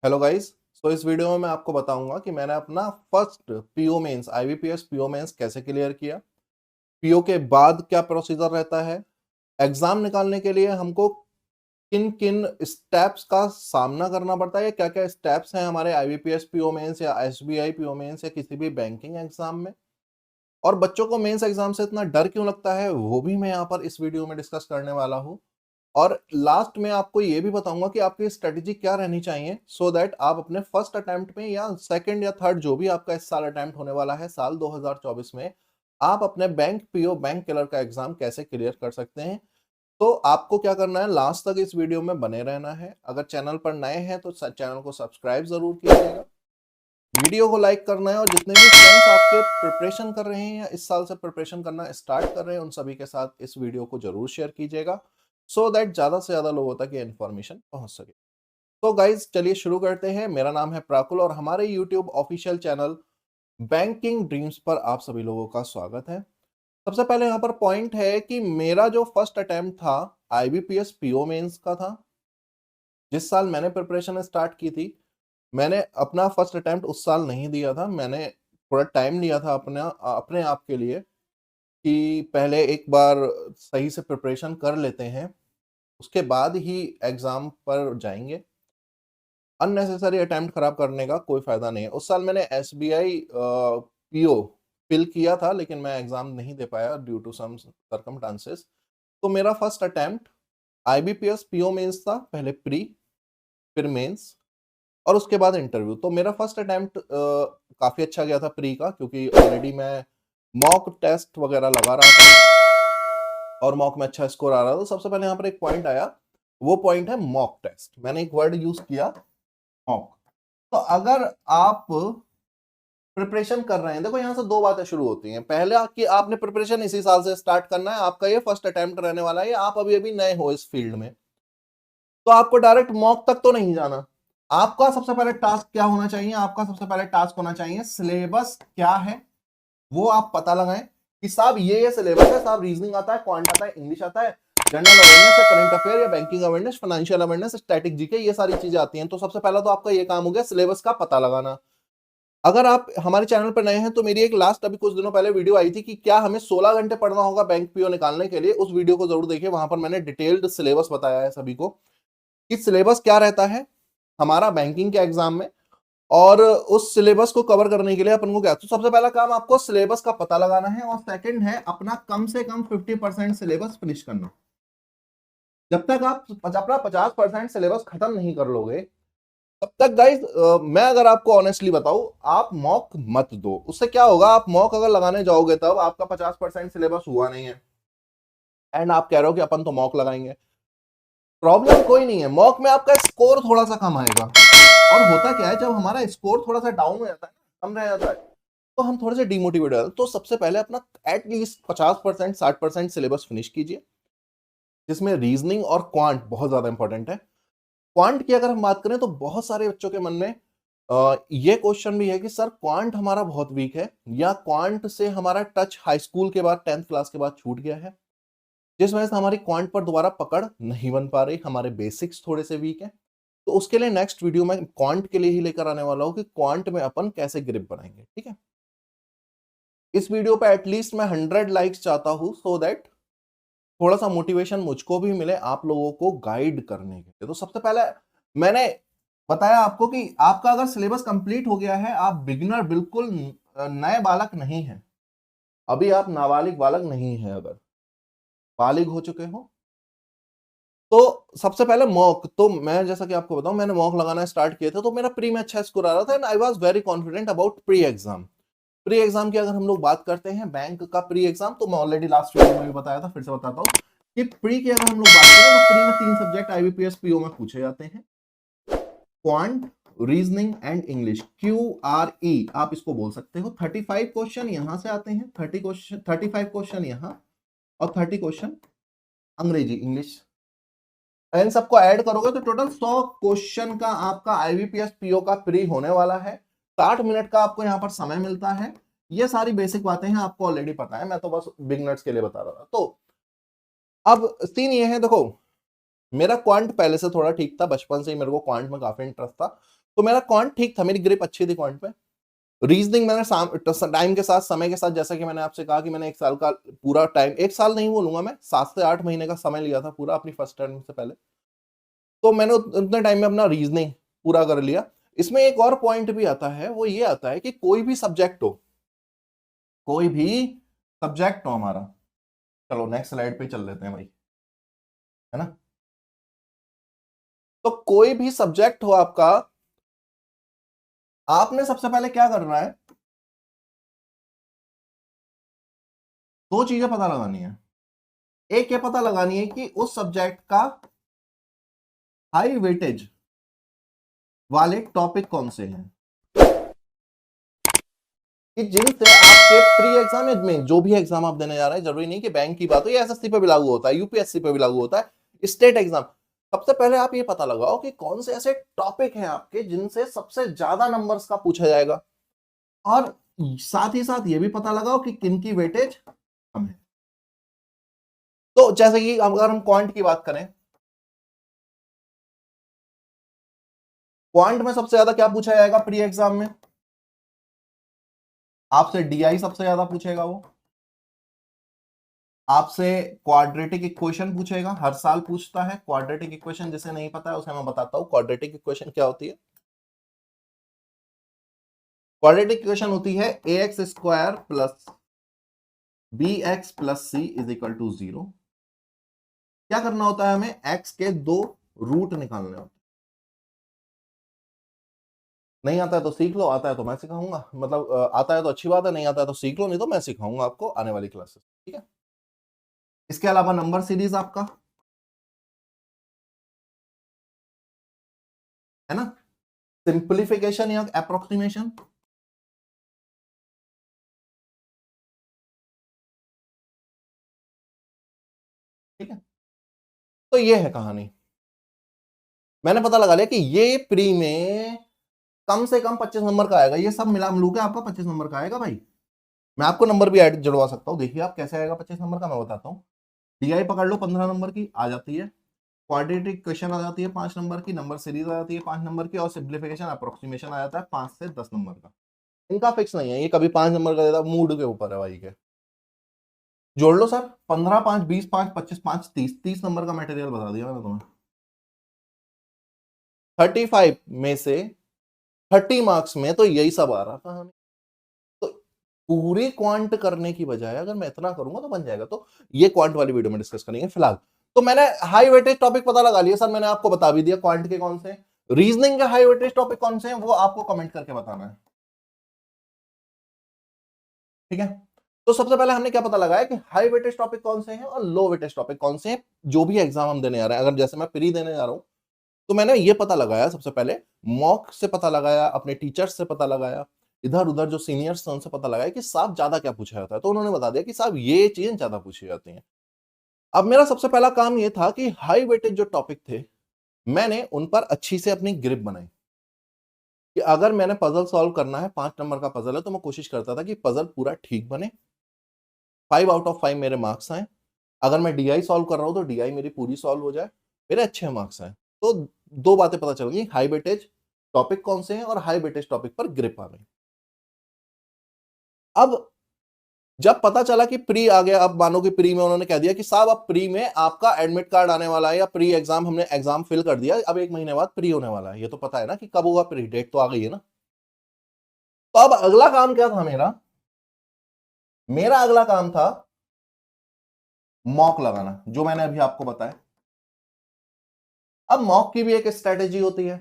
Hello guys. इस video में मैं आपको बताऊंगा कि मैंने अपना first PO mains IBPS PO mains कैसे क्लियर किया। पीओ के बाद क्या प्रोसीजर रहता है, एग्जाम निकालने के लिए हमको किन किन स्टेप्स का सामना करना पड़ता है, क्या क्या स्टेप्स हैं हमारे आईबीपीएस पीओ मेंस या एसबीआई पीओ मेंस या किसी भी बैंकिंग एग्जाम में, और बच्चों को मेंस एग्जाम से इतना डर क्यों लगता है वो भी मैं यहाँ पर इस वीडियो में डिस्कस करने वाला हूँ। और लास्ट में आपको ये भी बताऊंगा कि आपकी स्ट्रेटेजी क्या रहनी चाहिए सो दैट आप अपने फर्स्ट अटेम्प्ट में या सेकंड या थर्ड जो भी आपका इस साल अटेम्प्ट होने वाला है साल 2024 में, आप अपने बैंक पीओ बैंक क्लर्क का एग्जाम कैसे क्लियर कर सकते हैं। तो आपको क्या करना है, लास्ट तक इस वीडियो में बने रहना है। अगर चैनल पर नए हैं तो चैनल को सब्सक्राइब जरूर कीजिएगा, वीडियो को लाइक करना है, और जितने भी फ्रेंड्स आपके प्रिपरेशन कर रहे हैं या इस साल से प्रिपरेशन करना स्टार्ट कर रहे हैं उन सभी के साथ इस वीडियो को जरूर शेयर कीजिएगा सो दैट ज्यादा से ज्यादा लोगों तक ये इन्फॉर्मेशन पहुंच सके। तो गाइज चलिए शुरू करते हैं। मेरा नाम है प्राकुल और हमारे YouTube official channel banking dreams पर आप सभी लोगों का स्वागत है। सबसे पहले यहाँ पर पॉइंट है कि मेरा जो फर्स्ट अटेम्प्ट था आईबीपीएस पीओ मेंस का था। जिस साल मैंने प्रिपरेशन स्टार्ट की थी, मैंने अपना फर्स्ट अटेम्प्ट उस साल नहीं दिया था। मैंने थोड़ा टाइम लिया था अपने आप के लिए कि पहले एक बार सही से प्रिपरेशन कर लेते हैं, उसके बाद ही एग्जाम पर जाएंगे। अननेसेसरी अटेम्प्ट खराब करने का कोई फायदा नहीं है। उस साल मैंने एसबीआई पीओ फिल किया था लेकिन मैं एग्जाम नहीं दे पाया ड्यू टू सम सर्कमस्टांसेस। तो मेरा first attempt IBPS PO mains था, पहले प्री फिर मेंस और उसके बाद इंटरव्यू। तो मेरा फर्स्ट अटेम्प्ट काफी अच्छा गया था प्री का, क्योंकि ऑलरेडी मैं मॉक टेस्ट वगैरह लगा रहा था और मॉक में अच्छा स्कोर आ रहा था। तो सबसे पहले यहाँ पर एक पॉइंट आया, वो पॉइंट है मॉक टेस्ट। मैंने एक वर्ड यूज किया, मॉक। तो अगर आप प्रिपरेशन कर रहे हैं, देखो यहाँ से दो बातें शुरू होती हैं। पहले कि आपने प्रिपरेशन इसी साल से स्टार्ट करना है, आपका ये फर्स्ट अटेम्प्ट रहने वाला है, आप अभी अभी नए हो इस फील्ड में, तो आपको डायरेक्ट मॉक तक तो नहीं जाना। आपका सबसे पहले टास्क क्या होना चाहिए, आपका सबसे पहले टास्क होना चाहिए सिलेबस क्या है वो आप पता लगाएं कि साहब ये सिलेबस है, साहब रीजनिंग आता है, क्वांट आता है, इंग्लिश आता है, जनरल अवेयरनेस है, करंट अफेयर या banking awareness, financial awareness, static GK, ये सारी चीजें आती हैं। तो सबसे पहला तो आपका ये काम हो गया सिलेबस का पता लगाना। अगर आप हमारे चैनल पर नए हैं तो मेरी एक लास्ट अभी कुछ दिनों पहले वीडियो आई थी कि क्या हमें 16 घंटे पढ़ना होगा बैंक पीओ निकालने के लिए, उस वीडियो को जरूर देखिए। वहां पर मैंने डिटेल्ड सिलेबस बताया है सभी को कि सिलेबस क्या रहता है हमारा बैंकिंग के एग्जाम में, और उस सिलेबस को कवर करने के लिए अपन को क्या, तो सबसे पहला काम आपको सिलेबस का पता लगाना है, और सेकंड है अपना कम से कम 50% सिलेबस फिनिश करना। जब तक आप अपना 50% सिलेबस खत्म नहीं कर लोगे तब तक गाइज, मैं अगर आपको ऑनेस्टली बताऊं, आप मॉक मत दो। उससे क्या होगा, आप मॉक अगर लगाने जाओगे तब आपका 50% सिलेबस हुआ नहीं है एंड आप कह रहे हो कि अपन तो मॉक लगाएंगे। प्रॉब्लम कोई नहीं है, मॉक में आपका स्कोर थोड़ा सा कम आएगा। और होता क्या है, जब हमारा स्कोर थोड़ा सा डाउन हो जाता है ना, कम रह जाता है, तो हम थोड़े से डिमोटिवेट हो जाते हैं। तो सबसे पहले अपना एटलीस्ट 50% 60% सिलेबस फिनिश कीजिए, जिसमें रीजनिंग और क्वांट बहुत ज्यादा इंपॉर्टेंट है। क्वांट की अगर हम बात करें तो बहुत सारे बच्चों के मन में ये क्वेश्चन भी है कि सर क्वांट हमारा बहुत वीक है, या क्वांट से हमारा टच हाई स्कूल के बाद 10th क्लास के बाद छूट गया है, जिस वजह से हमारी क्वांट पर दोबारा पकड़ नहीं बन पा रही, हमारे बेसिक्स थोड़े से वीक हैं। तो उसके लिए नेक्स्ट वीडियो में क्वांट के लिए ही लेकर आने वाला हूं कि क्वांट में अपन कैसे ग्रिप बनाएंगे, ठीक है। इस वीडियो पे एटलीस्ट मैं 100 लाइक्स चाहता हूं सो दैट थोड़ा सा मोटिवेशन मुझको भी मिले आप लोगों को गाइड करने के लिए। तो सबसे पहले मैंने बताया आपको कि आपका अगर सिलेबस कंप्लीट हो गया है, आप बिगिनर बिल्कुल नए बालक नहीं है, अभी आप नाबालिग बालक नहीं है, अगर बालिग हो चुके हो तो सबसे पहले मॉक। तो मैं जैसा कि आपको बताऊं, मैंने मॉक लगाना स्टार्ट किया था तो मेरा प्री में अच्छा स्कोर आ रहा था and I was very confident about pre exam. Pre exam की अगर हम लोग बात करते हैं बैंक का प्री एग्जाम, तो मैं ऑलरेडी लास्ट वीडियो में भी बताया था, फिर से बताता हूँ कि प्री की अगर हम लोग बात करें तो प्री में 3 सब्जेक्ट आईबीपीएस पीओ में पूछे जाते हैं, quant, reasoning and English, QRE आप इसको बोल सकते हो। 35 क्वेश्चन यहां से आते हैं, 35 क्वेश्चन यहाँ, और 30 क्वेश्चन अंग्रेजी इंग्लिश। इन सबको ऐड करोगे तो टोटल 100 क्वेश्चन का आपका आईबीपीएस पीओ का प्री होने वाला है। 60 मिनट का आपको यहाँ पर समय मिलता है। ये सारी बेसिक बातें हैं, आपको ऑलरेडी पता है, मैं तो बस बिगनर्स के लिए बता रहा था। तो अब सीन ये है, देखो मेरा क्वांट पहले से थोड़ा ठीक था, बचपन से ही मेरे को क्वांट में काफी इंटरेस्ट था। तो मेरा क्वांट ठीक था, मेरी ग्रिप अच्छी थी क्वांट पे। रीजनिंग मैंने टाइम के साथ, समय के साथ, जैसा कि मैंने आपसे कहा कि मैंने 1 साल का पूरा टाइम, 1 साल नहीं बोलूंगा मैं, 7 से 8 महीने का समय लिया था पूरा अपनी फर्स्ट टर्म से पहले। तो मैंने उतने टाइम में अपना रीजनिंग पूरा कर लिया। इसमें एक और पॉइंट भी आता है, वो ये आता है कि कोई भी सब्जेक्ट हो, कोई भी सब्जेक्ट हो हमारा, चलो नेक्स्ट स्लाइड पे चल लेते हैं भाई, है ना। तो कोई भी सब्जेक्ट हो आपका, आपने सबसे पहले क्या करना है, 2 चीजें पता लगानी है। एक ये पता लगानी है कि उस सब्जेक्ट का हाई वेटेज वाले टॉपिक कौन से हैं, कि जिनसे आपके प्री एग्जाम में, जो भी एग्जाम आप देने जा रहे हैं, जरूरी नहीं कि बैंक की बात हो, ये एसएससी पे भी लागू होता है, यूपीएससी पे भी लागू होता है, स्टेट एग्जाम। सबसे पहले आप ये पता लगाओ कि कौन से ऐसे टॉपिक हैं आपके जिनसे सबसे ज्यादा नंबर्स का पूछा जाएगा, और साथ ही साथ ये भी पता लगाओ कि किन की वेटेज कम है। तो जैसे कि अगर हम क्वांट की बात करें, क्वांट में सबसे ज्यादा क्या पूछा जाएगा प्री एग्जाम में, आपसे डीआई सबसे ज्यादा पूछेगा, वो आपसे क्वाड्रेटिक इक्वेशन पूछेगा, हर साल पूछता है क्वाड्रेटिक इक्वेशन। जिसे नहीं पता है उसे मैं बताता हूं क्वाड्रेटिक इक्वेशन क्या होती है। क्वाड्रेटिक इक्वेशन होती है A X square plus B X plus C is equal to 0। क्या करना होता है हमें, एक्स के 2 रूट निकालने होते हैं। नहीं आता है तो सीख लो, आता है तो मैं सिखाऊंगा, मतलब आता है तो अच्छी बात है, नहीं आता है तो सीख लो, नहीं तो मैं सिखाऊंगा आपको आने वाली क्लासेस, ठीक है। इसके अलावा नंबर सीरीज आपका, है ना, सिंप्लीफिकेशन या अप्रोक्सीमेशन, ठीक है। तो ये है कहानी, मैंने पता लगा लिया कि ये प्री में कम से कम 25 नंबर का आएगा, ये सब मिला मिलू के आपका 25 नंबर का आएगा भाई। मैं आपको नंबर भी ऐड जुड़वा सकता हूँ, देखिए आप कैसे आएगा 25 नंबर का, मैं बताता हूँ। डीआई पकड़ लो 15 नंबर की आ जाती है, क्वाड्रेटिक क्वेश्चन आ जाती है 5 नंबर की, नंबर सीरीज आ जाती है 5 नंबर की, और सिंप्लीफिकेशन अप्रोक्सीमेशन आ जाता है 5 से 10 नंबर का। इनका फिक्स नहीं है, ये कभी 5 नंबर का देता, मूड के ऊपर है भाई के। जोड़ लो सर, 15 5 20 5 25 5 30 नंबर का मटेरियल बता दिया मैंने तुम्हें। 35 में से 30 मार्क्स में तो यही सब आ रहा कहानी। तो पूरी क्वांट करने की बजाय अगर मैं इतना करूंगा तो बन जाएगा। तो ये क्वांट वाली वीडियो में डिस्कस करेंगे फिलहाल। तो मैंने हाई वेटेज टॉपिक पता लगा लिया सर, मैंने आपको बता भी दिया क्वांट के कौन से, रीजनिंग के हाई वेटेज टॉपिक कौन से हैं वो आपको कमेंट करके बताना है, ठीक है। तो सबसे पहले हमने क्या पता लगाया कि हाई वेटेज टॉपिक कौन से हैं और लो वेटेज टॉपिक कौन से हैं, जो भी एग्जाम हम देने आ रहे हैं। अगर जैसे मैं प्री देने जा रहा हूं तो मैंने ये पता लगाया सबसे पहले, मॉक से पता लगाया, अपने टीचर्स से पता लगाया, इधर उधर जो सीनियर्स थे उनसे पता लगाया कि साहब ज्यादा क्या पूछा जाता है, तो उन्होंने बता दिया कि साहब ये चीजें ज्यादा पूछी जाती हैं। अब मेरा सबसे पहला काम ये था कि हाई वेटेज जो टॉपिक थे मैंने उन पर अच्छी से अपनी ग्रिप बनाई, कि अगर मैंने पजल सॉल्व करना है, 5 नंबर का पजल है, तो मैं कोशिश करता था कि पजल पूरा ठीक बने, 5 आउट ऑफ 5 मेरे मार्क्स आए। अगर मैं डीआई सॉल्व कर रहा हूं तो डीआई मेरी पूरी सॉल्व हो जाए, मेरे अच्छे मार्क्स आए। तो 2 बातें पता चल गई, हाई वेटेज टॉपिक कौन से हैं और हाई वेटेज टॉपिक पर ग्रिप आ गई। अब जब पता चला कि प्री आ गया, अब मानो कि प्री में उन्होंने कह दिया कि साहब अब प्री में आपका एडमिट कार्ड आने वाला है, या प्री एग्जाम हमने एग्जाम फिल कर दिया, अब 1 महीने बाद प्री होने वाला है, ये तो पता है ना कि कब होगा प्री, डेट तो आ गई है ना। तो अब अगला काम क्या था मेरा, मेरा अगला काम था मॉक लगाना, जो मैंने अभी आपको बताया। अब मॉक की भी एक स्ट्रेटेजी होती है।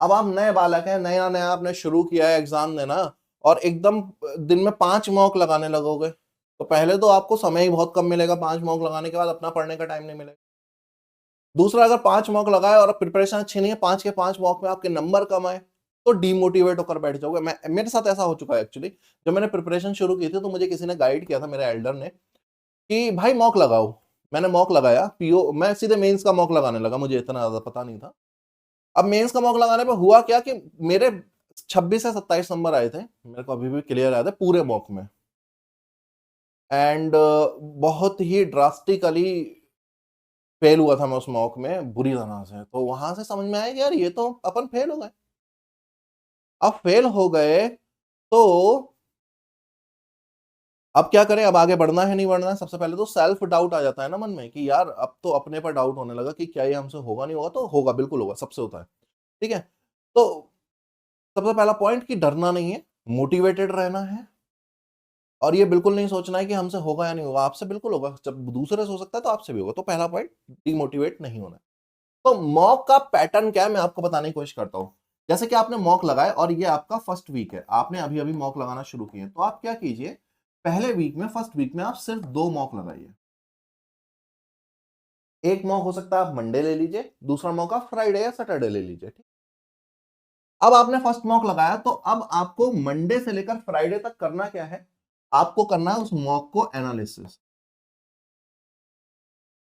अब आप नए बालक हैं, नया नया आपने शुरू किया है एग्जाम देना, और एकदम दिन में 5 मॉक लगाने लगोगे, तो पहले तो आपको समय ही बहुत कम मिलेगा, 5 मॉक लगाने के बाद अपना पढ़ने का टाइम नहीं मिलेगा। दूसरा, अगर 5 मॉक लगाए और प्रिपरेशन अच्छी नहीं है, 5 के 5 मॉक में आपके नंबर कम आए, तो डीमोटिवेट होकर बैठ जाओगे। मेरे साथ ऐसा हो चुका है एक्चुअली। जब मैंने प्रिपरेशन शुरू की थी तो मुझे किसी ने गाइड किया था, मेरे एल्डर ने, कि भाई मॉक लगाओ। मैंने मॉक लगाया, पीओ मैं सीधे मेंस का मॉक लगाने लगा, मुझे इतना ज्यादा पता नहीं था। अब मेंस का मॉक लगाने पे हुआ क्या कि मेरे 26 से 27 नंबर आए थे, मेरे को अभी भी क्लियर आए थे पूरे मॉक में। एंड बहुत ही ड्रास्टिकली फेल हुआ था मैं उस मॉक में, बुरी तरह से। तो वहां से समझ में आया कि यार ये तो अपन फेल हो गए। अब फेल हो गए तो अब क्या करें, अब आगे बढ़ना है नहीं बढ़ना है। सबसे पहले तो सेल्फ डाउट आ जाता है ना मन में कि यार अब तो अपने पर डाउट होने लगा कि क्या ये हमसे होगा, नहीं होगा। तो होगा, बिल्कुल होगा, सबसे होता है, ठीक है। तो सबसे पहला पॉइंट कि डरना नहीं है, मोटिवेटेड रहना है, और ये बिल्कुल नहीं सोचना है कि हमसे होगा या नहीं होगा। आपसे बिल्कुल होगा, जब दूसरे से हो सकता है तो आपसे भी होगा। तो पहला पॉइंट, डिमोटिवेट नहीं होना है। तो मॉक का पैटर्न क्या है, मैं आपको बताने की कोशिश करता हूं। जैसे कि आपने मॉक लगाए और ये आपका फर्स्ट वीक है, आपने अभी अभी मॉक लगाना शुरू किए, तो आप क्या कीजिए, पहले वीक में, फर्स्ट वीक में आप सिर्फ 2 मॉक लगाइए। एक मॉक हो सकता है आप मंडे ले लीजिए, दूसरा मॉक आप फ्राइडे या सैटरडे ले लीजिए, ठीक। अब आपने फर्स्ट मॉक लगाया, तो अब आपको मंडे से लेकर फ्राइडे तक करना क्या है, आपको करना है उस मॉक को एनालिसिस,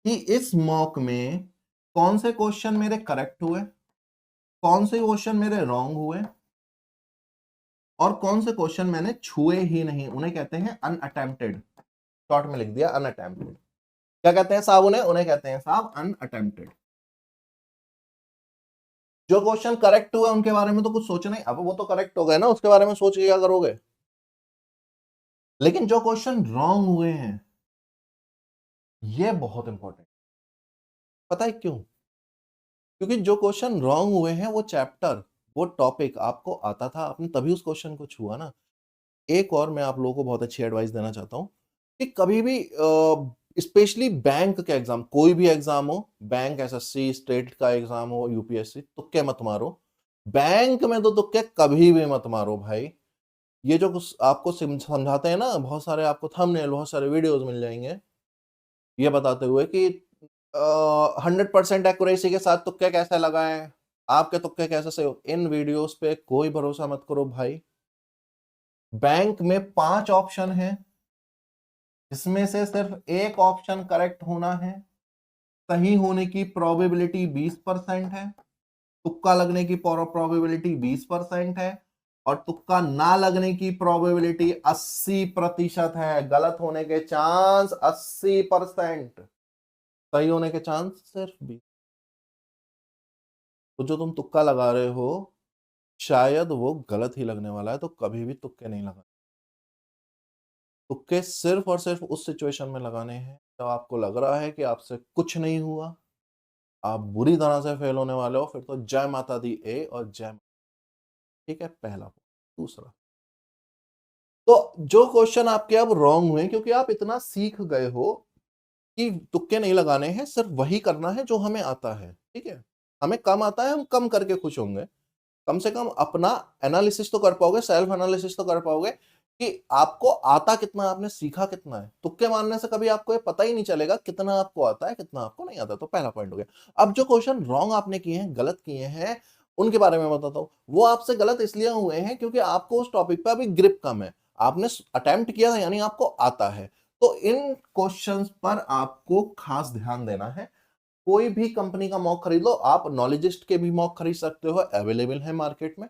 कि इस मॉक में कौन से क्वेश्चन मेरे करेक्ट हुए, कौन से क्वेश्चन मेरे रॉन्ग हुए, और कौन से क्वेश्चन मैंने छुए ही नहीं, उन्हें कहते हैं अनअटेम्प्टेड। शॉर्ट में लिख दिया अनअटेम्प्टेड। क्या कहते हैं साहब उन्हें, उन्हें कहते हैं साहब अनअटेम्प्टेड। जो क्वेश्चन करेक्ट हुए उनके बारे में तो कुछ सोचना ही, अब वो तो करेक्ट हो गए ना, उसके बारे में सोच के क्या करोगे। लेकिन जो क्वेश्चन रॉन्ग हुए हैं, ये बहुत इंपॉर्टेंट। पता है क्यों? क्योंकि जो क्वेश्चन रॉन्ग हुए हैं, वो चैप्टर, वो टॉपिक आपको आता था, आपने तभी उस क्वेश्चन को छुआ ना। एक और मैं आप लोगों को बहुत अच्छी एडवाइस देना चाहता हूं कि कभी भी स्पेशली बैंक के एग्जाम, कोई भी एग्जाम हो, बैंक, एसएससी, स्टेट का एग्जाम हो, यूपीएससी, तुक्के मत मारो। बैंक में तो तुक्के कभी भी मत मारो भाई। ये जो कुछ आपको समझाते हैं ना, बहुत सारे आपको थंबनेल, बहुत सारे वीडियोस मिल जाएंगे ये बताते हुए कि 100% एक्यूरेसी के साथ तुक्के कैसे लगाएं, आपके तुक्के कैसे सही हो। इन वीडियोस पे कोई भरोसा मत करो भाई। बैंक में 5 ऑप्शन है, इसमें से सिर्फ एक ऑप्शन करेक्ट होना है। सही होने की प्रोबेबिलिटी 20% है, तुक्का लगने की प्रोबेबिलिटी 20% है, और तुक्का ना लगने की प्रोबेबिलिटी 80% है। गलत होने के चांस 80%, सही होने के चांस सिर्फ 20। तो जो तुम तुक्का लगा रहे हो, शायद वो गलत ही लगने वाला है, तो कभी भी तुक्के नहीं लगा। तुक्के सिर्फ और सिर्फ उस सिचुएशन में लगाने हैं जब आपको लग रहा है कि आपसे कुछ नहीं हुआ, आप बुरी तरह से फेल होने वाले हो, फिर तो जय माता दी ए और जय। ठीक है, पहला। दूसरा, तो जो क्वेश्चन आपके अब रॉन्ग हुए, क्योंकि आप इतना सीख गए हो कि तुक्के नहीं लगाने हैं, सिर्फ वही करना है जो हमें आता है, ठीक है। हमें कम आता है, हम कम करके खुश होंगे। कम से कम अपना एनालिसिस तो कर पाओगे, सेल्फ एनालिसिस तो कर पाओगे कि आपको आता कितना, आपने सीखा कितना है। तुक्के मारने से कभी आपको ये पता ही नहीं चलेगा कितना आपको आता है, कितना आपको नहीं आता। तो पहला पॉइंट हो गया। अब जो क्वेश्चन रॉन्ग आपने किए हैं, गलत किए हैं, उनके बारे में बताता हूं। वो आपसे गलत इसलिए हुए हैं क्योंकि आपको उस टॉपिक पे अभी ग्रिप कम है। आपने अटेम्प्ट किया था, यानी आपको आता है। तो इन क्वेश्चंस पर आपको खास ध्यान देना है। कोई भी कंपनी का मॉक खरीद लो, आप नॉलेजिस्ट के भी मॉक खरीद सकते हो, अवेलेबल है मार्केट में।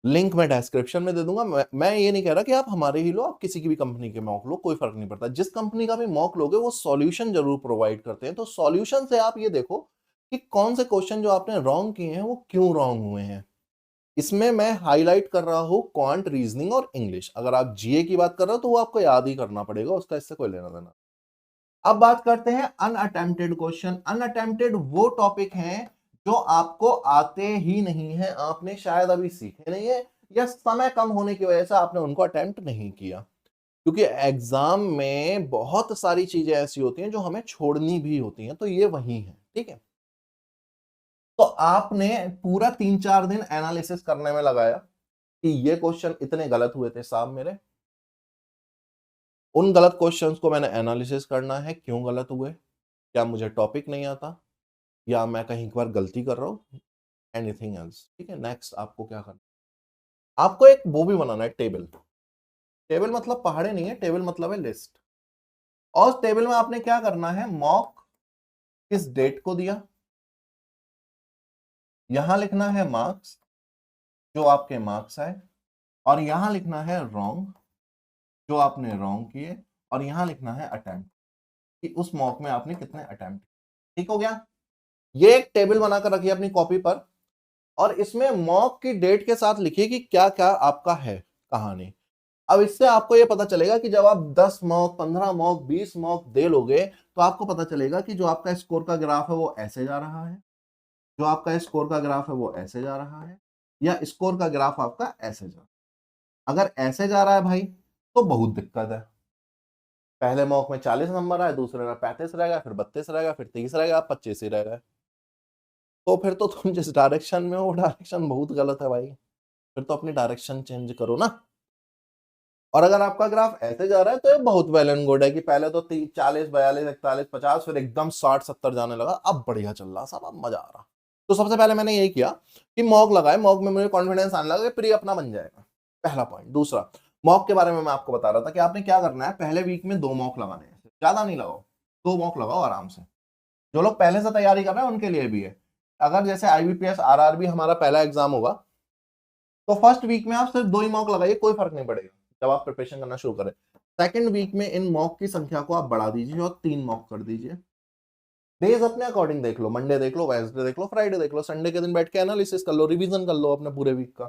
लिंक मैं डिस्क्रिप्शन में दे दूंगा। मैं ये नहीं कह रहा कि आप हमारे ही लो, आप किसी की भी कंपनी के मॉक लो, कोई फर्क नहीं पड़ता। जिस कंपनी का भी मॉक लोगे वो सॉल्यूशन जरूर प्रोवाइड करते हैं। तो सॉल्यूशन से आप ये देखो कि कौन से क्वेश्चन जो आपने रॉन्ग किए हैं वो क्यों रॉन्ग हुए हैं। इसमें मैं हाईलाइट कर रहा हूं क्वांट, रीजनिंग और इंग्लिश। अगर आप जीए की बात कर रहे हो तो वो आपको याद ही करना पड़ेगा, उसका इससे कोई लेना देना। अब बात करते हैं अनअटेम्प्टेड क्वेश्चन। अनअटेम्प्टेड वो टॉपिक हैं जो आपको आते ही नहीं है, आपने शायद अभी सीखे नहीं है, या समय कम होने की वजह से आपने उनको अटेम्प्ट नहीं किया। क्योंकि एग्जाम में बहुत सारी चीजें ऐसी होती हैं जो हमें छोड़नी भी होती हैं, तो ये वही है, ठीक है। तो आपने पूरा 3-4 दिन एनालिसिस करने में लगाया कि ये क्वेश्चन इतने गलत हुए थे साहब मेरे। उन गलत क्वेश्चंस को मैंने एनालिसिस करना है, क्यों गलत हुए, क्या मुझे टॉपिक नहीं आता, या मैं कहीं पर गलती कर रहा हूं, एनीथिंग एल्स, ठीक है। नेक्स्ट आपको क्या करना, आपको एक वो भी बनाना है, टेबल। टेबल मतलब पहाड़े नहीं है, टेबल मतलब है लिस्ट। और उस टेबल में आपने क्या करना है, मॉक किस डेट को दिया, यहां लिखना है मार्क्स, जो आपके मार्क्स आए, और यहां लिखना है रॉन्ग, जो आपने रॉन्ग किए, और यहां लिखना है अटेम्प्ट, कि उस मॉक में आपने कितने अटेम्प्ट। ठीक हो गया। ये एक टेबल बनाकर रखिए अपनी कॉपी पर। और इसमें मॉक की डेट के साथ लिखिए कि क्या क्या आपका है कहानी। अब इससे आपको ये पता चलेगा कि जब आप 10 मॉक, 15 मॉक, 20 मॉक दे लोगे तो आपको पता चलेगा कि जो आपका स्कोर का ग्राफ है वो ऐसे जा रहा है, जो आपका स्कोर का ग्राफ है वो ऐसे जा रहा है, या स्कोर का ग्राफ आपका ऐसे जा रहा है। अगर ऐसे जा रहा है भाई तो बहुत दिक्कत है। पहले मॉक में 40 नंबर आए, दूसरे में 35 रहेगा, फिर 32 रहेगा, फिर 30 रहेगा, 25 ही रहेगा। तो फिर तो तुम जिस डायरेक्शन में हो वो डायरेक्शन बहुत गलत है भाई, फिर तो अपनी डायरेक्शन चेंज करो ना। और अगर आपका ग्राफ ऐसे जा रहा है तो ये बहुत वेल एंड गुड है कि पहले तो 40, 42, 41, 50, फिर एकदम 60, 70 जाने लगा, अब बढ़िया चल रहा, सब अब मजा आ रहा। तो सबसे पहले मैंने यही किया कि मॉक लगाए, मॉक में मुझे कॉन्फिडेंस आने लगा कि प्री अपना बन जाएगा, पहला पॉइंट। दूसरा, मॉक के बारे में मैं आपको बता रहा था कि आपने क्या करना है, पहले वीक में 2 मॉक लगाने हैं, ज्यादा नहीं लगाओ, 2 मॉक लगाओ आराम से। जो लोग पहले से तैयारी कर रहे हैं उनके लिए भी है। अगर जैसे आईबीपीएस आरआरबी हमारा पहला एग्जाम होगा तो फर्स्ट वीक में आप सिर्फ 2 ही मॉक लगाइए, कोई फर्क नहीं पड़ेगा जब आप प्रिपरेशन करना शुरू करें। सेकंड वीक में इन मॉक की संख्या को आप बढ़ा दीजिए और 3 मॉक कर दीजिए। डेज अपने अकॉर्डिंग देख लो, मंडे देख लो, वेडनेसडे देख लो, फ्राइडे देख लो, संडे के दिन बैठ के एनालिसिस कर लो, रिवीजन कर लो अपने पूरे वीक का।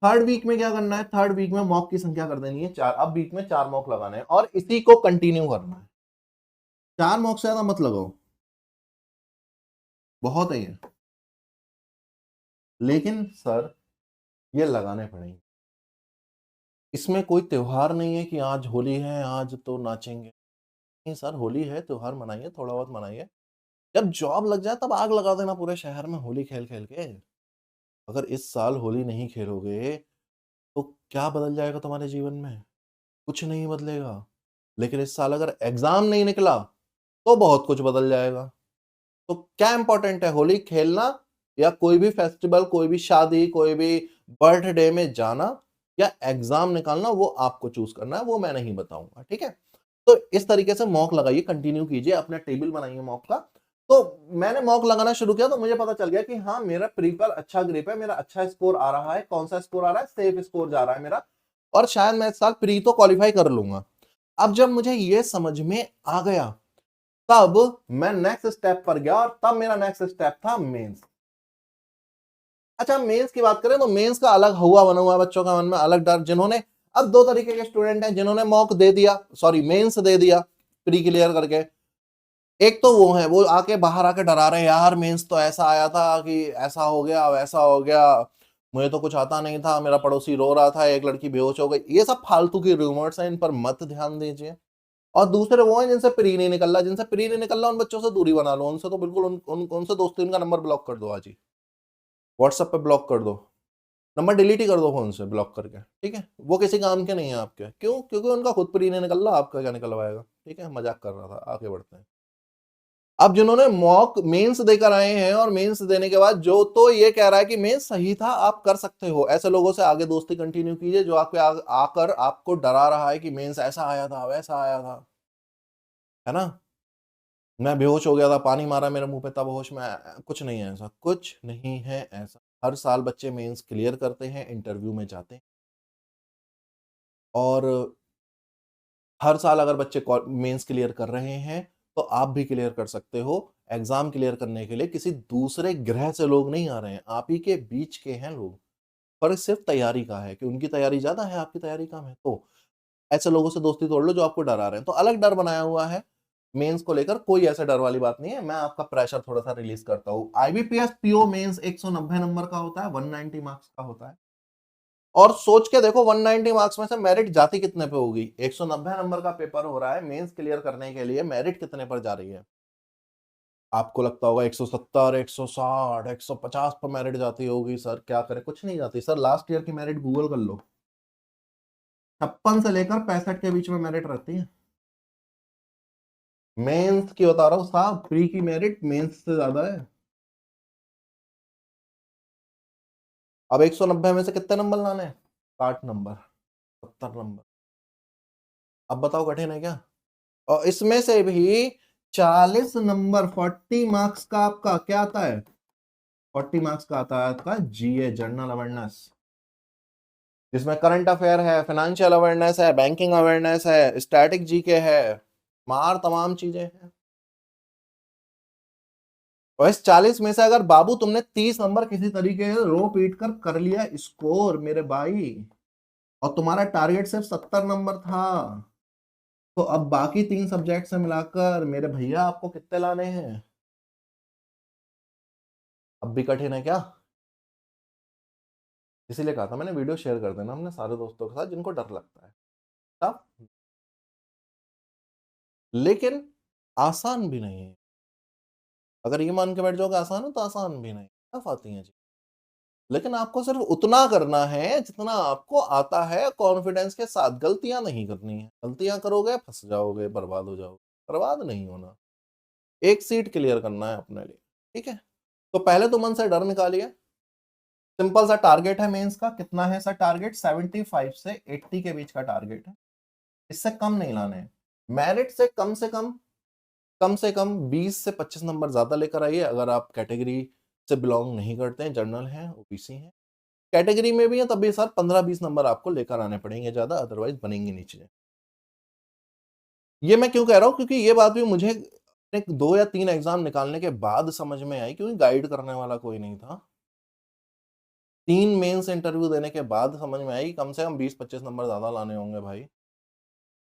थर्ड वीक में क्या करना है, थर्ड वीक में मॉक की संख्या कर देनी है 4। अब वीक में 4 मॉक लगाने हैं और इसी को कंटिन्यू करना है। 4 मॉक से ज्यादा मत लगाओ, बहुत है ये, लेकिन सर ये लगाने पड़ेंगे। इसमें कोई त्योहार नहीं है कि आज होली है आज तो नाचेंगे, नहीं सर, होली है, त्योहार मनाइए, थोड़ा बहुत मनाइए। जब जॉब लग जाए तब आग लगा देना पूरे शहर में होली खेल खेल के। अगर इस साल होली नहीं खेलोगे तो क्या बदल जाएगा तुम्हारे जीवन में? कुछ नहीं बदलेगा। लेकिन इस साल अगर एग्जाम नहीं निकला तो बहुत कुछ बदल जाएगा। तो क्या इंपॉर्टेंट है, होली खेलना या कोई भी फेस्टिवल, कोई भी शादी, कोई भी बर्थडे में जाना, या एग्जाम निकालना, वो आपको चूज करना है, वो मैं नहीं बताऊंगा, ठीक है। तो इस तरीके से मॉक लगाइए, कंटिन्यू कीजिए, अपना टेबल बनाइए मॉक का। तो मैंने मॉक लगाना शुरू किया तो मुझे पता चल गया कि हाँ मेरा प्री पर अच्छा ग्रिप है, मेरा अच्छा स्कोर आ रहा है। कौन सा स्कोर आ रहा है? सेफ स्कोर जा रहा है मेरा, और शायद मैं इस साल प्री तो क्वालिफाई कर लूंगा। अब जब मुझे ये समझ में आ गया तब मैं नेक्स्ट स्टेप पर गया, और तब मेरा नेक्स्ट स्टेप था मेंस। अच्छा, मेंस की बात करें तो मेंस का अलग हुआ बना हुआ बच्चों का मन में अलग डर, जिन्होंने, अब 2 तरीके के स्टूडेंट हैं जिन्होंने मॉक दे दिया, सॉरी मेंस दे दिया प्री क्लियर करके। एक तो वो है, वो आके बाहर आके डरा रहे हैं, यार मेंस तो ऐसा आया था कि ऐसा हो गया वैसा हो गया, मुझे तो कुछ आता नहीं था, मेरा पड़ोसी रो रहा था, एक लड़की बेहोश हो गई। ये सब फालतू की रूमर्स हैं, इन पर मत ध्यान दीजिए। और दूसरे वो हैं जिनसे प्री नहीं निकल रहा, जिनसे प्री नहीं निकल रहा उन बच्चों से दूरी बना लो, उनसे तो बिल्कुल उनसे दोस्ती, उनका नंबर ब्लॉक कर दो आज ही, व्हाट्सएप पे ब्लॉक कर दो, नंबर डिलीट ही कर दो फोन से ब्लॉक करके, ठीक है। वो किसी काम के नहीं है आपके, क्यों? क्योंकि उनका खुद प्री नहीं निकल रहा, आपका क्या निकलवाएगा, ठीक है। मजाक कर रहा था, आगे बढ़ते हैं। अब जिन्होंने मॉक मेंस देकर आए हैं और मेंस देने के बाद जो तो ये कह रहा है कि मेंस सही था, आप कर सकते हो, ऐसे लोगों से आगे दोस्ती कंटिन्यू कीजिए जो आपके आकर आपको डरा रहा है कि मेंस ऐसा आया था वैसा आया था, है ना, मैं बेहोश हो गया था, पानी मारा मेरे मुंह पे तब होश में आया। कुछ नहीं है ऐसा, कुछ नहीं है ऐसा। हर साल बच्चे मेंस क्लियर करते हैं, इंटरव्यू में जाते हैं, और हर साल अगर बच्चे मेंस क्लियर कर रहे हैं तो आप भी क्लियर कर सकते हो। एग्जाम क्लियर करने के लिए किसी दूसरे ग्रह से लोग नहीं आ रहे हैं, आप ही के बीच के हैं लोग। फर्क सिर्फ तैयारी का है कि उनकी तैयारी ज्यादा है, आपकी तैयारी कम है। तो ऐसे लोगों से दोस्ती तोड़ लो जो आपको डरा रहे हैं। तो अलग डर बनाया हुआ है मेंस को लेकर, कोई ऐसा डर वाली बात नहीं है। मैं आपका प्रेशर थोड़ा सा रिलीज करता हूँ। आईबीपीएस पीओ मेंस 190 नंबर का होता है, 190 मार्क्स का होता है। और सोच के देखो 190 मार्क्स में से मेरिट जाती कितने पे होगी? 190 नंबर का पेपर हो रहा है, मेंस क्लियर करने के लिए मेरिट कितने पर जा रही है? आपको लगता होगा 170, 160, 150 पर मेरिट जाती होगी। सर क्या करें? कुछ नहीं जाती सर। लास्ट ईयर की मेरिट गूगल कर लो, 56 से लेकर 65 के बीच में मेरिट रहती है। मेंस की बता रहा हूँ साहब, प्री की मेरिट मेंस से ज्यादा है। अब 190 में से कितने नंबर लाने हैं? 60 नंबर, 70 नंबर। अब बताओ कठिन है क्या? और इसमें से भी 40 नंबर, 40 मार्क्स का आपका क्या आता है? 40 मार्क्स का आता है आपका जीए, जनरल अवेयरनेस, जिसमें करंट अफेयर है, फाइनेंशियल अवेयरनेस है, बैंकिंग अवेयरनेस है, स्टैटिक जीके है, मार तमाम चीजें हैं। तो इस 40 में से अगर बाबू तुमने 30 नंबर किसी तरीके से रो पीट कर लिया स्कोर मेरे भाई, और तुम्हारा टारगेट सिर्फ 70 नंबर था, तो अब बाकी 3 सब्जेक्ट से मिलाकर मेरे भैया आपको कितने लाने हैं? अब भी कठिन है क्या? इसीलिए कहा था मैंने वीडियो शेयर कर देना अपने सारे दोस्तों के साथ जिनको डर लगता है। तब लेकिन आसान भी नहीं है। अगर ये मान के बैठ जाओगे आसान है, तो आसान भी नहीं, टफ आती है जी। लेकिन आपको सिर्फ उतना करना है जितना आपको आता है, कॉन्फिडेंस के साथ। गलतियां नहीं करनी है, गलतियां करोगे फंस जाओगे, बर्बाद हो जाओगे। बर्बाद नहीं होना, एक सीट क्लियर करना है अपने लिए, ठीक है। तो पहले तो मन से डर निकालिए। सिंपल सा टारगेट है मेंस का, कितना है सर टारगेट? 75 से 80 के बीच का टारगेट है, इससे कम नहीं लाने हैं। मेरिट से कम से कम 20 से 25 नंबर ज्यादा लेकर आइए। अगर आप कैटेगरी से बिलोंग नहीं करते हैं, जनरल हैं, ओबीसी हैं, कैटेगरी में भी है, तब भी सर 15-20 नंबर आपको लेकर आने पड़ेंगे ज्यादा, अदरवाइज बनेंगे नहीं चीजें। ये मैं क्यों कह रहा हूं? क्योंकि ये बात भी मुझे एक 2 या 3 एग्जाम निकालने के बाद समझ में आई, क्योंकि गाइड करने वाला कोई नहीं था। 3 मेंस इंटरव्यू देने के बाद समझ में आई कम से कम 20-25 नंबर ज्यादा लाने होंगे भाई,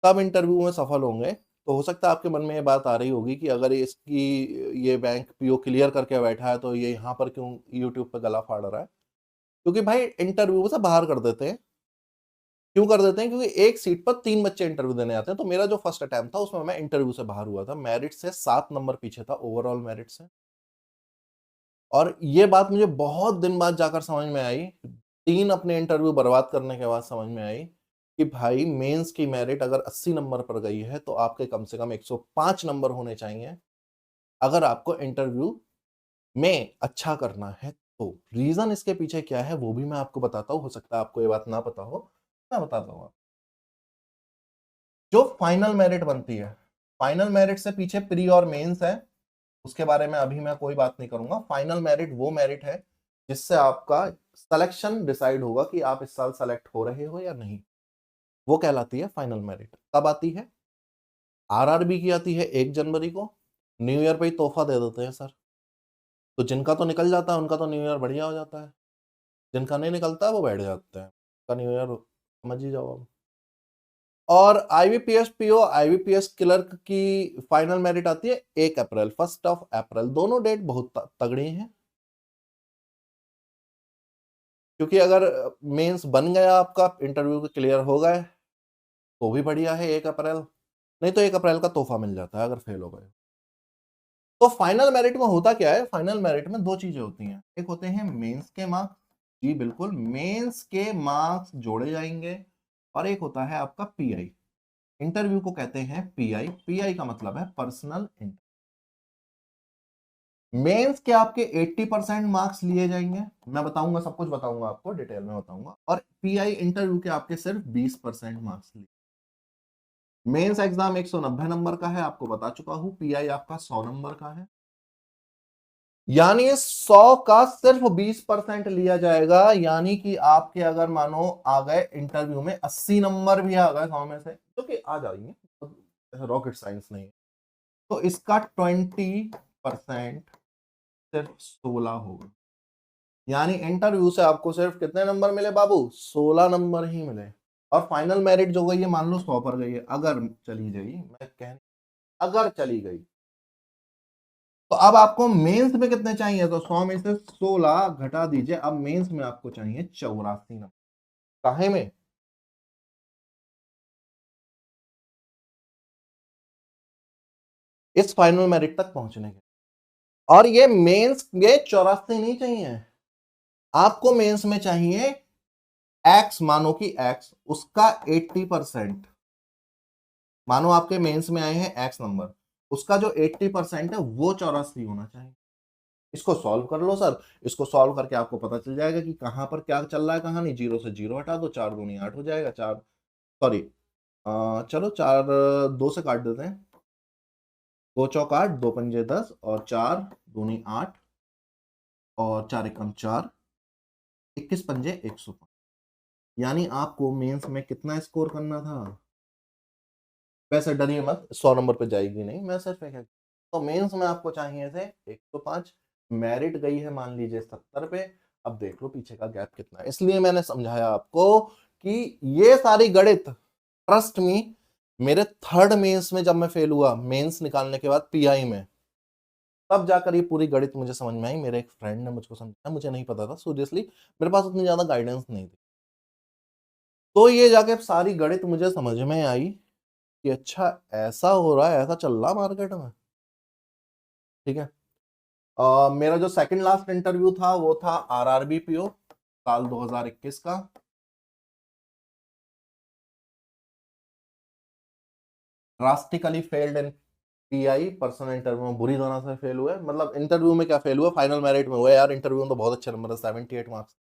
तब इंटरव्यू में सफल होंगे। तो हो सकता है आपके मन में ये बात आ रही होगी कि अगर इसकी ये बैंक पीओ क्लियर करके बैठा है तो ये यहाँ पर क्यों यूट्यूब पे गला फाड़ रहा है? क्योंकि भाई इंटरव्यू से बाहर कर देते हैं। क्यों कर देते हैं? क्योंकि एक सीट पर 3 बच्चे इंटरव्यू देने आते हैं। तो मेरा जो फर्स्ट अटेम्प्ट था उसमें मैं इंटरव्यू से बाहर हुआ था, मेरिट से 7 नंबर पीछे था, ओवरऑल मेरिट से। और ये बात मुझे बहुत दिन बाद जाकर समझ में आई, 3 अपने इंटरव्यू बर्बाद करने के बाद समझ में आई कि भाई मेंस की मेरिट अगर 80 नंबर पर गई है तो आपके कम से कम 105 नंबर होने चाहिए अगर आपको इंटरव्यू में अच्छा करना है। तो रीजन इसके पीछे क्या है वो भी मैं आपको बताता हूं, हो सकता है आपको ये बात ना पता हो, मैं बताता हूं। जो फाइनल मेरिट बनती है, फाइनल मेरिट से पीछे प्री और मेंस है, उसके बारे में अभी मैं कोई बात नहीं करूंगा। फाइनल मेरिट वो मेरिट है जिससे आपका सिलेक्शन डिसाइड होगा कि आप इस साल सेलेक्ट हो रहे हो या नहीं, वो कहलाती है फाइनल मेरिट। कब आती है? आरआरबी की आती है 1 जनवरी को। न्यू ईयर पे ही तोहफा दे देते हैं सर, तो जिनका तो निकल जाता है उनका तो न्यू ईयर बढ़िया हो जाता है, जिनका नहीं निकलता है वो बैठ जाते हैं, उनका न्यू ईयर समझ ही जाओ अब। और आईबीपीएस पीओ, आईबीपीएस क्लर्क की फाइनल मेरिट आती है 1 अप्रैल, 1 दोनों डेट बहुत तगड़ी हैं। क्योंकि अगर मेंस बन गया आपका, इंटरव्यू के क्लियर हो गए, तो भी बढ़िया है 1 अप्रैल, नहीं तो 1 अप्रैल का तोहफा मिल जाता है अगर फेल हो गए। तो फाइनल मेरिट में होता क्या है? फाइनल मेरिट में 2 चीजें होती हैं, एक होते हैं मेंस के मार्क्स, जी बिल्कुल, मेंस के मार्क्स जोड़े जाएंगे, और एक होता है आपका पीआई। इंटरव्यू को कहते हैं पीआई, पीआई का मतलब है पर्सनल इंटरव्यू। मेंस के आपके 80% मार्क्स लिए जाएंगे, मैं बताऊंगा, सब कुछ बताऊंगा आपको, डिटेल में बताऊंगा। और पीआई इंटरव्यू के आपके सिर्फ 20% मार्क्स लिए। मेंस एग्जाम 190 नंबर का है, आपको बता चुका हूं, पीआई आपका 100 नंबर का है। यानी 100 का सिर्फ 20% लिया जाएगा, यानी कि आपके अगर मानो आ गए इंटरव्यू में 80 नंबर भी आ गए 100 में से, जो कि आ जाएंगे, रॉकेट साइंस नहीं है, तो इसका 20% सिर्फ 16 होगा। यानी इंटरव्यू से आपको सिर्फ कितने नंबर मिले बाबू? 16 नंबर ही मिले। और फाइनल मेरिट जो गई है, मान लो 100 पर गई है, अगर चली गई, मैं कह, अगर चली गई, तो अब आपको मेंस में कितने चाहिए? तो 100 में से 16 घटा दीजिए, अब मेंस में आपको चाहिए 84 नंबर। काहे में? इस फाइनल मेरिट तक पहुंचने के। और ये मेंस ये 84 नहीं चाहिए, आपको मेंस में चाहिए एक्स, मानो कि एक्स उसका 80%, मानो आपके मेंस में आए हैं एक्स नंबर, उसका जो 80% है वो 84 होना चाहिए। इसको सॉल्व कर लो सर, इसको सॉल्व करके आपको पता चल जाएगा कि कहां पर क्या चल रहा है, कहां नहीं। 0 से 0 हटा दो, 4 दूनी 8 हो जाएगा, 4 सॉरी चलो 4 2 से काट देते हैं, 2 चौक 8, 2 पंजे 10, और 4 दूनी 8, और 4 एकम 4, 21 पंजे 105। यानी आपको मेंस में कितना स्कोर करना था? वैसे डरिए मत, 100 नंबर पे जाएगी नहीं, मैं सिर्फ एक, तो मेंस में आपको चाहिए थे 105, मेरिट गई है मान लीजिए 70 पे, अब देख लो पीछे का गैप कितना है। इसलिए मैंने समझाया आपको कि ये सारी गणित, ट्रस्ट मी, मेरे थर्ड मेंस में जब मैं फेल हुआ, मेंस निकालने के बाद पीआई में, तब जाकर ये पूरी गणित मुझे समझ में आई। मेरे एक फ्रेंड ने मुझको समझाया, मुझे नहीं पता था सीरियसली, मेरे पास उतनी ज्यादा गाइडेंस नहीं थी। तो ये जाके सारी गणित मुझे समझ में आई कि अच्छा ऐसा हो रहा है, ऐसा चल रहा मार्केट में। ठीक है। मेरा जो सेकंड लास्ट इंटरव्यू था वो था आरआरबी पीओ, साल 2021 का। Drastically failed in pi, personal interview में बुरी तरह से फेल हुए। मतलब इंटरव्यू में क्या फेल हुआ, फाइनल मेरिट में हुआ यार, इंटरव्यू में तो बहुत अच्छे नंबर है, 78 मार्क्स।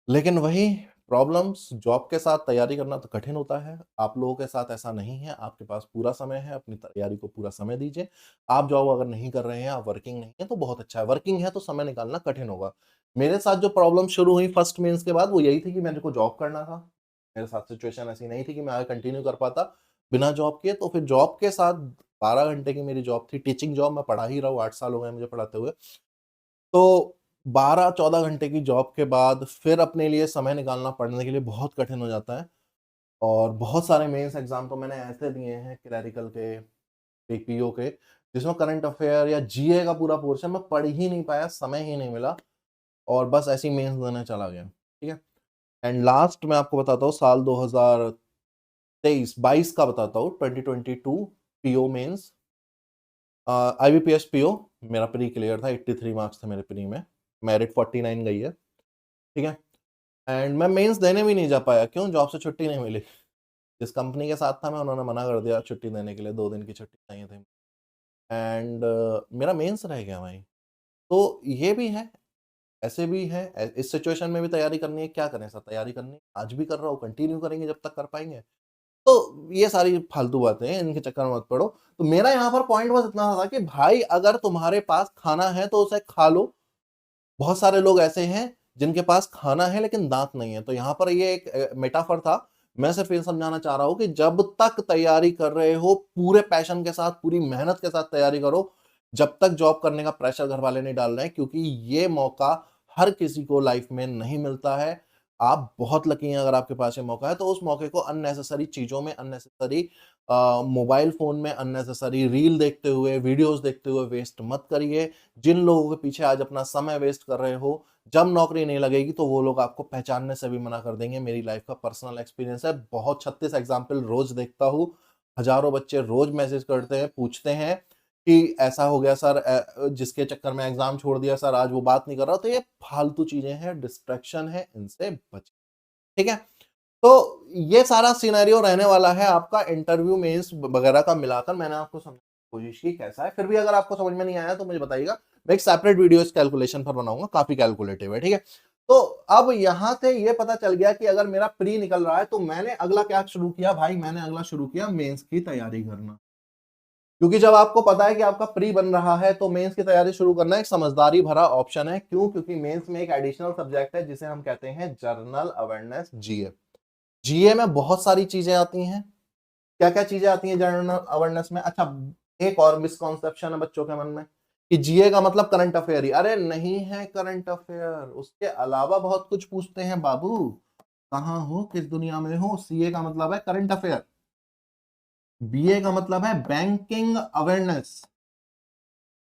लेकिन वही प्रॉब्लम्स, जॉब के साथ तैयारी करना तो कठिन होता है। आप लोगों के साथ ऐसा नहीं है, आपके पास पूरा समय है, अपनी तैयारी को पूरा समय दीजिए। आप जॉब अगर नहीं कर रहे हैं, आप वर्किंग नहीं है तो बहुत अच्छा है, वर्किंग है तो समय निकालना कठिन होगा। मेरे साथ जो प्रॉब्लम शुरू हुई फर्स्ट मेंस के बाद वो यही थी कि मेरे को जॉब करना था। मेरे साथ सिचुएशन ऐसी नहीं थी कि मैं आगे कंटिन्यू कर पाता बिना जॉब किए। तो फिर जॉब के साथ 12 घंटे की मेरी जॉब थी, टीचिंग जॉब, मैं पढ़ा ही रहा हूँ, 8 साल हो गए मुझे पढ़ाते हुए। तो 12-14 घंटे की जॉब के बाद फिर अपने लिए समय निकालना पढ़ने के लिए बहुत कठिन हो जाता है। और बहुत सारे मेंस एग्जाम तो मैंने ऐसे दिए हैं क्लैरिकल के, एक पीओ के, जिसमें करंट अफेयर या जीए का पूरा पोर्शन मैं पढ़ ही नहीं पाया, समय ही नहीं मिला, और बस ऐसी मेंस देने चला गया। ठीक है। एंड लास्ट मैं आपको बताता हूँ साल 2023-22 का बताता हूँ, 2022 पीओ मेंस, आईबीपीएस पीओ, मेरा प्री क्लियर था, 83 मार्क्स थे मेरे प्री में, मेरिट 49 गई है। ठीक है। एंड मैं मेंस देने भी नहीं जा पाया, क्यों, जॉब से छुट्टी नहीं मिली। जिस कंपनी के साथ था मैं, उन्होंने मना कर दिया छुट्टी देने के लिए, 2 दिन की छुट्टी चाहिए थी। एंड मेरा मेंस रह गया भाई। तो ये भी है, ऐसे भी है, इस सिचुएशन में भी तैयारी करनी है, क्या करें सर, तैयारी करनी है, आज भी कर रहा हूँ, कंटिन्यू करेंगे जब तक कर पाएंगे। तो ये सारी फालतू बातें हैं, इनके चक्कर में मत पड़ो। तो मेरा यहाँ पर पॉइंट बस इतना था कि भाई अगर तुम्हारे पास खाना है तो उसे खा लो। बहुत सारे लोग ऐसे हैं जिनके पास खाना है लेकिन दांत नहीं है। तो यहाँ पर ये एक मेटाफर था। मैं सिर्फ ये समझाना चाह रहा हूं कि जब तक तैयारी कर रहे हो, पूरे पैशन के साथ, पूरी मेहनत के साथ तैयारी करो, जब तक जॉब करने का प्रेशर घर वाले नहीं डाल रहे हैं, क्योंकि ये मौका हर किसी को लाइफ में नहीं मिलता है। आप बहुत लकी हैं अगर आपके पास ये मौका है, तो उस मौके को अननेसेसरी चीजों में, अननेसेसरी मोबाइल फोन में, अननेसेसरी रील देखते हुए, वीडियोस देखते हुए वेस्ट मत करिए। जिन लोगों के पीछे आज अपना समय वेस्ट कर रहे हो, जब नौकरी नहीं लगेगी तो वो लोग आपको पहचानने से भी मना कर देंगे। मेरी लाइफ का पर्सनल एक्सपीरियंस है, बहुत 36 एग्जाम्पल रोज देखता हूँ। हजारों बच्चे रोज मैसेज करते हैं, पूछते हैं कि ऐसा हो गया सर, जिसके चक्कर में एग्जाम छोड़ दिया सर, आज वो बात नहीं कर रहा। तो ये फालतू चीजें हैं, डिस्ट्रैक्शन है, इनसे बचें। ठीक है। तो ये सारा सिनेरियो रहने वाला है आपका इंटरव्यू मेंस वगैरह का मिलाकर। मैंने आपको समझाने की कोशिश की कैसा है, फिर भी अगर आपको समझ में नहीं आया तो मुझे बताइएगा, मैं एक सेपरेट वीडियो इस कैलकुलेशन पर बनाऊंगा, काफी कैलकुलेटिव है। ठीक है। तो अब यहां से ये पता चल गया कि अगर मेरा प्री निकल रहा है तो मैंने अगला क्या शुरू किया भाई, मैंने अगला शुरू किया मेंस की तैयारी करना। क्योंकि जब आपको पता है कि आपका प्री बन रहा है तो मेंस की तैयारी शुरू करना एक समझदारी भरा ऑप्शन है। क्यों? क्योंकि मेंस में एक एडिशनल सब्जेक्ट है जिसे हम कहते हैं जनरल अवेयरनेस, जीए। जीए में बहुत सारी चीजें आती हैं। क्या क्या चीजें आती हैं जनरल अवेयरनेस में? अच्छा, एक और मिसकॉन्सेप्शन है बच्चों के मन में कि जीए का मतलब करंट अफेयर ही। अरे नहीं है करंट अफेयर, उसके अलावा बहुत कुछ पूछते हैं बाबू। कहाँ हो, किस दुनिया में हो? सीए का मतलब है करंट अफेयर, बीए का मतलब है बैंकिंग अवेयरनेस,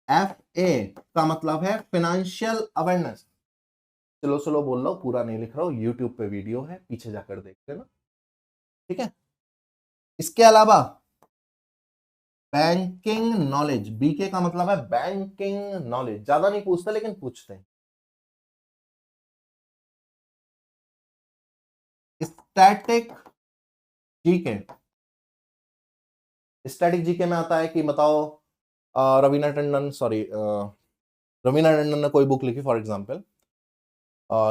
एफए का मतलब है फाइनेंशियल अवेयरनेस। चलो स्लो बोल रहा हूं, पूरा नहीं लिख रहा हूं, यूट्यूब पे वीडियो है, पीछे जाकर देख लेना। ठीक है। इसके अलावा बैंकिंग नॉलेज, बीके का मतलब है बैंकिंग नॉलेज। ज्यादा नहीं पूछते लेकिन पूछते हैं। स्टैटिक जीके, स्टैटिक जीके में आता है कि बताओ, रवीना टंडन, सॉरी, रवीना टंडन ने कोई बुक लिखी फॉर एग्जांपल,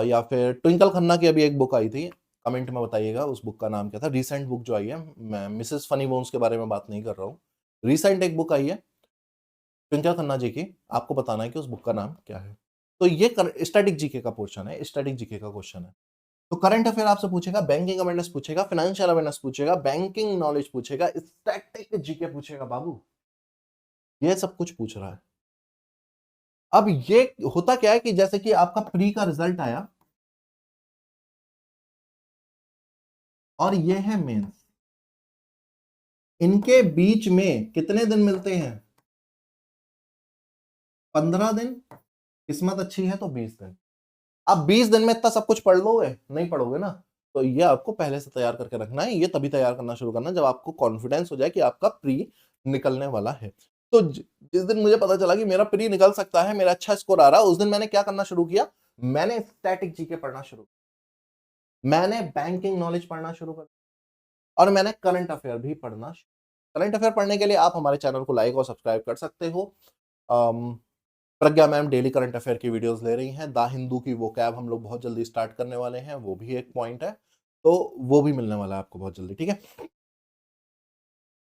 या फिर ट्विंकल खन्ना की अभी एक बुक आई थी, कमेंट में बताइएगा उस बुक का नाम क्या था। रिसेंट बुक जो आई है, मैं मिसेस फनी बोन्स के बारे में बात नहीं कर रहा हूँ, रिसेंट एक बुक आई है ट्विंकल खन्ना जी की, आपको बताना है कि उस बुक का नाम क्या है। तो ये स्टैटिक जीके का पोर्शन है, स्टैटिक जीके का क्वेश्चन है। तो करंट अफेयर आपसे पूछेगा, बैंकिंग अवेयरनेस पूछेगा, फाइनेंशियल अवेयरनेस पूछेगा, बैंकिंग नॉलेज पूछेगा, स्टैटिक जीके पूछेगा बाबू। ये सब कुछ पूछ रहा है। अब ये होता क्या है कि जैसे कि आपका प्री का रिजल्ट आया और ये है मेंस, इनके बीच में कितने दिन मिलते हैं? 15 दिन, किस्मत अच्छी है तो 20 दिन। आप 20 दिन में इतना सब कुछ पढ़ लोगे? नहीं पढ़ोगे ना। तो ये आपको पहले से तैयार करके रखना है। ये तभी तैयार करना शुरू करना जब आपको कॉन्फिडेंस हो जाए कि आपका प्री निकलने वाला है। तो जिस दिन मुझे पता चला कि मेरा प्री निकल सकता है, मेरा अच्छा स्कोर आ रहा है, उस दिन मैंने क्या करना शुरू किया? मैंने स्टैटिक जीके पढ़ना शुरू, मैंने बैंकिंग नॉलेज पढ़ना शुरू कर, और मैंने करंट अफेयर भी पढ़ना। करंट अफेयर पढ़ने के लिए आप हमारे चैनल को लाइक और सब्सक्राइब कर सकते हो। प्रज्ञा मैम डेली करंट अफेयर की वीडियोस ले रही हैं। द हिंदू की वो कैब हम लोग बहुत जल्दी स्टार्ट करने वाले हैं, वो भी एक पॉइंट है, तो वो भी मिलने वाला है आपको बहुत जल्दी, ठीक है।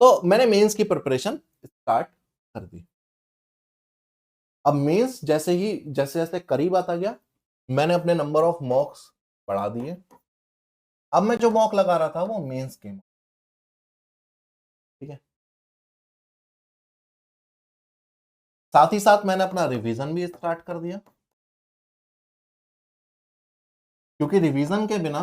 तो मैंने मेंस की प्रिपरेशन स्टार्ट कर दी। अब मेंस जैसे जैसे करीब आता गया, मैंने अपने नंबर ऑफ मॉक्स बढ़ा दिए। अब मैं जो मॉक लगा रहा था वो मेंस के, ठीक है। साथ ही साथ मैंने अपना रिवीजन भी स्टार्ट कर दिया, क्योंकि रिवीजन के बिना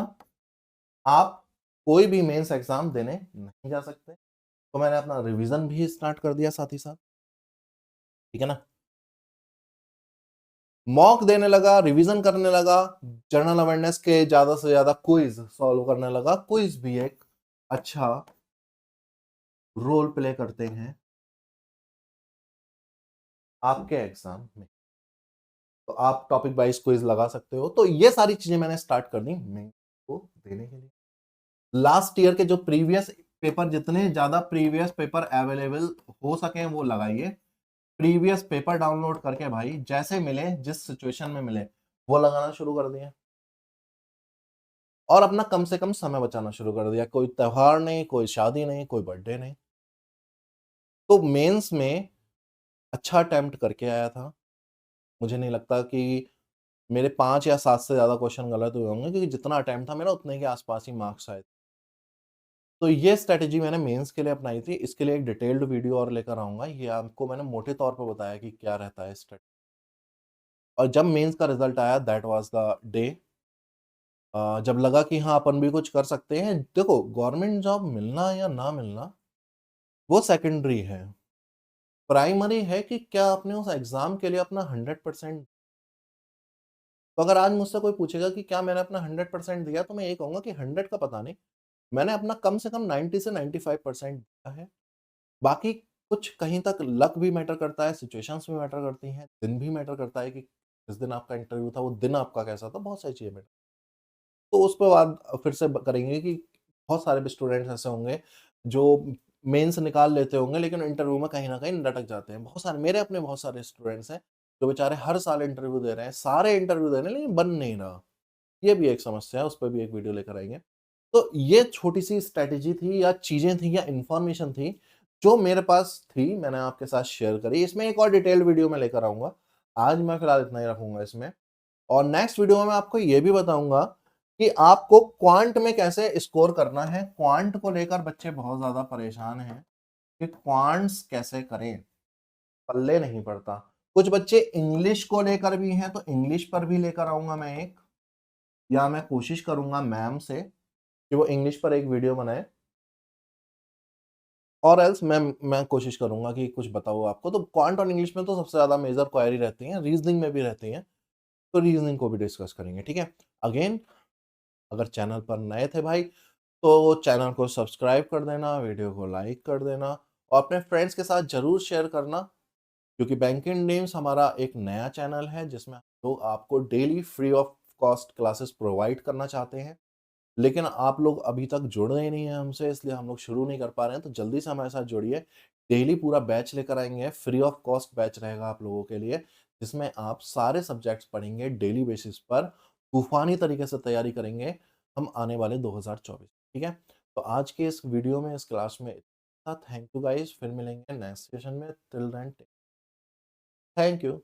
आप कोई भी मेंस एग्जाम देने नहीं जा सकते। तो मैंने अपना रिवीजन भी स्टार्ट कर दिया साथ ही साथ, ठीक है ना। मॉक देने लगा, रिवीजन करने लगा, जनरल अवेयरनेस के ज्यादा से ज्यादा क्विज सॉल्व करने लगा। क्विज भी एक अच्छा रोल प्ले करते हैं आपके एग्जाम में, तो आप टॉपिक वाइज क्विज लगा सकते हो। तो ये सारी चीजें मैंने स्टार्ट कर दी मेंस को देने के लिए। लास्ट ईयर के जो प्रीवियस पेपर, जितने ज्यादा प्रीवियस पेपर अवेलेबल हो सके वो लगाइए। प्रीवियस पेपर डाउनलोड करके भाई जैसे मिले, जिस सिचुएशन में मिले, वो लगाना शुरू कर दिया। और अपना कम से कम समय बचाना शुरू कर दिया। कोई त्योहार नहीं, कोई शादी नहीं, कोई बर्थडे नहीं। तो मेंस में अच्छा अटेम्प्ट करके आया था। मुझे नहीं लगता कि मेरे 5 या 7 से ज्यादा क्वेश्चन गलत हुए होंगे, क्योंकि जितना अटेम्प्ट था मेरा उतने के आसपास ही मार्क्स आए थे। तो ये स्ट्रेटेजी मैंने मेंस के लिए अपनाई थी। इसके लिए एक डिटेल्ड वीडियो और लेकर आऊंगा। ये आपको मैंने मोटे तौर पर बताया कि क्या रहता है स्ट्रेटेजी। और जब मेंस का रिजल्ट आया, दैट वाज द डे जब लगा कि हाँ अपन भी कुछ कर सकते हैं। देखो, गवर्नमेंट जॉब मिलना या ना मिलना वो सेकेंडरी है। प्राइमरी है कि क्या आपने उस एग्जाम के लिए अपना 100%। तो अगर आज मुझसे कोई पूछेगा कि क्या मैंने अपना 100% दिया, तो मैं ये कहूंगा कि 100 का पता नहीं, मैंने अपना कम से कम 90 से 95% दिया है। बाकी कुछ कहीं तक लक भी मैटर करता है, सिचुएशंस भी मैटर करती हैं, दिन भी मैटर करता है कि जिस दिन आपका इंटरव्यू था वो दिन आपका कैसा था, बहुत सारी चीजें मैटर। तो उस पर बात फिर से करेंगे कि बहुत सारे स्टूडेंट्स ऐसे होंगे जो मेंस निकाल लेते होंगे, लेकिन इंटरव्यू में कहीं ना कहीं लटक जाते हैं। बहुत सारे मेरे अपने बहुत सारे स्टूडेंट्स हैं जो बेचारे हर साल इंटरव्यू दे रहे हैं, सारे इंटरव्यू दे रहे हैं, लेकिन बन नहीं रहा। ये भी एक समस्या है, उस पर भी एक वीडियो लेकर आएंगे। तो ये छोटी सी स्ट्रेटेजी थी या चीजें थी या इंफॉर्मेशन थी जो मेरे पास थी, मैंने आपके साथ शेयर करी। इसमें एक और डिटेल्ड वीडियो में लेकर आऊंगा। आज मैं फिलहाल इतना ही रखूंगा इसमें। और नेक्स्ट वीडियो में मैं आपको ये भी बताऊंगा कि आपको क्वांट में कैसे स्कोर करना है। क्वांट को लेकर बच्चे बहुत ज्यादा परेशान हैं कि क्वांट्स कैसे करें, पल्ले नहीं पड़ता। कुछ बच्चे इंग्लिश को लेकर भी हैं, तो इंग्लिश पर भी लेकर आऊंगा मैं एक, या मैं कोशिश करूंगा मैम से कि वो इंग्लिश पर एक वीडियो बनाए, और एल्स मैं कोशिश करूंगा कि कुछ बताऊँ आपको। तो क्वांट और इंग्लिश में तो सबसे ज्यादा मेजर क्वेरी रहती है, रीजनिंग में भी रहती है, तो रीजनिंग को भी डिस्कस करेंगे, ठीक है। अगेन, अगर चैनल पर नए थे भाई तो चैनल को सब्सक्राइब कर देना, वीडियो को लाइक कर देना, और अपने फ्रेंड्स के साथ जरूर शेयर करना, क्योंकि बैंकिंग ड्रीम्स हमारा एक नया चैनल है जिसमें हम लोग आपको daily free of cost classes provide करना चाहते हैं। लेकिन आप लोग अभी तक जुड़े ही नहीं हैं हमसे, इसलिए हम लोग शुरू नहीं कर पा रहे हैं। तो जल्दी से हमारे साथ जुड़िए। डेली पूरा बैच लेकर आएंगे, फ्री ऑफ कॉस्ट बैच रहेगा आप लोगों के लिए, जिसमें आप सारे सब्जेक्ट्स पढ़ेंगे डेली बेसिस पर, तूफानी तरीके से तैयारी करेंगे हम आने वाले 2024, ठीक है। तो आज के इस वीडियो में, इस क्लास में इतना। थैंक यू गाइस, फिर मिलेंगे नेक्स्ट सेशन में। Till then, thank you.